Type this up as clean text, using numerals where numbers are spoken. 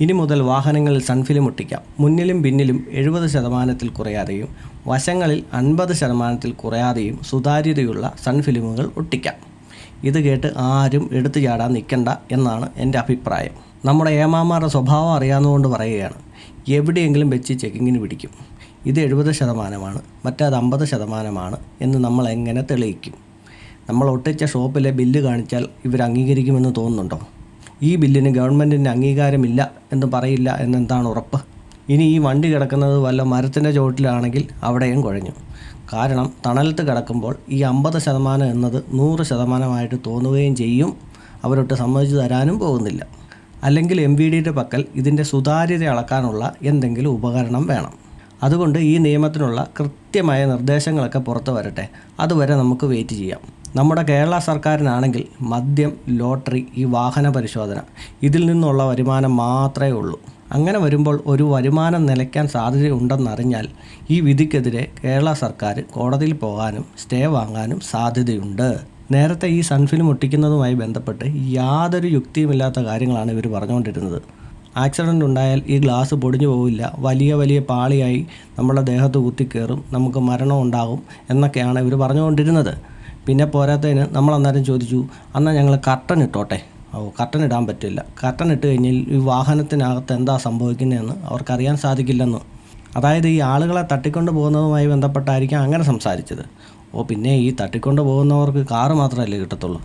ഇനി മുതൽ വാഹനങ്ങളിൽ സൺഫിലിം ഒട്ടിക്കാം. മുന്നിലും പിന്നിലും 70% കുറയാതെയും വശങ്ങളിൽ 50% കുറയാതെയും സുതാര്യതയുള്ള സൺഫിലിമുകൾ ഒട്ടിക്കാം. ഇത് കേട്ട് ആരും എടുത്തു ചാടാൻ നിൽക്കണ്ട എന്നാണ് എൻ്റെ അഭിപ്രായം. നമ്മുടെ ഏമാമാരുടെ സ്വഭാവം അറിയാവുന്നതുകൊണ്ട് പറയുകയാണ്. എവിടെയെങ്കിലും വെച്ച് ചെക്കിങ്ങിന് പിടിക്കും. ഇത് 70%, മറ്റേത് 50% എന്ന് നമ്മൾ എങ്ങനെ തെളിയിക്കും? നമ്മൾ ഒട്ടിച്ച ഷോപ്പിലെ ബില്ല് കാണിച്ചാൽ ഇവർ അംഗീകരിക്കുമെന്ന് തോന്നുന്നുണ്ടോ? ഈ ബില്ലിന് ഗവൺമെൻറ്റിൻ്റെ അംഗീകാരമില്ല എന്ന് പറയില്ല എന്നെന്താണ് ഉറപ്പ്? ഇനി ഈ വണ്ടി കിടക്കുന്നത് വല്ല മരത്തിൻ്റെ ചുവട്ടിലാണെങ്കിൽ അവിടെയും കുഴഞ്ഞു. കാരണം തണലത്ത് കിടക്കുമ്പോൾ ഈ 50% എന്നത് 100% തോന്നുകയും ചെയ്യും. അവരൊട്ട് സമ്മതിച്ചു തരാനും പോകുന്നില്ല. അല്ലെങ്കിൽ MVDയുടെ പക്കൽ ഇതിൻ്റെ സുതാര്യത അളക്കാനുള്ള എന്തെങ്കിലും ഉപകരണം വേണം. അതുകൊണ്ട് ഈ നിയമത്തിനുള്ള കൃത്യമായ നിർദ്ദേശങ്ങളൊക്കെ പുറത്തു വരട്ടെ. അതുവരെ നമുക്ക് വെയിറ്റ് ചെയ്യാം. നമ്മുടെ കേരള സർക്കാരിനാണെങ്കിൽ മദ്യം, ലോട്ടറി, ഈ വാഹന പരിശോധന ഇതിൽ നിന്നുള്ള വരുമാനം മാത്രമേ ഉള്ളൂ. അങ്ങനെ വരുമ്പോൾ ഒരു വരുമാനം നിലയ്ക്കാൻ സാധ്യതയുണ്ടെന്നറിഞ്ഞാൽ ഈ വിധിക്കെതിരെ കേരള സർക്കാർ കോടതിയിൽ പോകാനും സ്റ്റേ വാങ്ങാനും സാധ്യതയുണ്ട്. നേരത്തെ ഈ സൺഫിലിം ഒട്ടിക്കുന്നതുമായി ബന്ധപ്പെട്ട് യാതൊരു യുക്തിയുമില്ലാത്ത കാര്യങ്ങളാണ് ഇവർ പറഞ്ഞുകൊണ്ടിരുന്നത്. ആക്സിഡൻ്റ് ഉണ്ടായാൽ ഈ ഗ്ലാസ് പൊടിഞ്ഞു പോവില്ല, വലിയ വലിയ പാളിയായി നമ്മുടെ ദേഹത്ത് കുത്തിക്കയറും, നമുക്ക് മരണം ഉണ്ടാകും എന്നൊക്കെയാണ് ഇവർ പറഞ്ഞുകൊണ്ടിരുന്നത്. പിന്നെ പോരാത്തതിന് നമ്മളന്നേരം ചോദിച്ചു, എന്നാൽ ഞങ്ങൾ കർട്ടൻ ഇട്ടോട്ടെ. കർട്ടൻ ഇടാൻ പറ്റില്ല. കർട്ടൻ ഇട്ട് കഴിഞ്ഞാൽ ഈ വാഹനത്തിനകത്ത് എന്താ സംഭവിക്കുന്നതെന്ന് അവർക്കറിയാൻ സാധിക്കില്ലെന്ന്. അതായത് ഈ ആളുകളെ തട്ടിക്കൊണ്ട് പോകുന്നതുമായി ബന്ധപ്പെട്ടായിരിക്കും അങ്ങനെ സംസാരിച്ചത്. പിന്നെ ഈ തട്ടിക്കൊണ്ട് പോകുന്നവർക്ക് കാറ് മാത്രമല്ലേ കിട്ടത്തുള്ളൂ.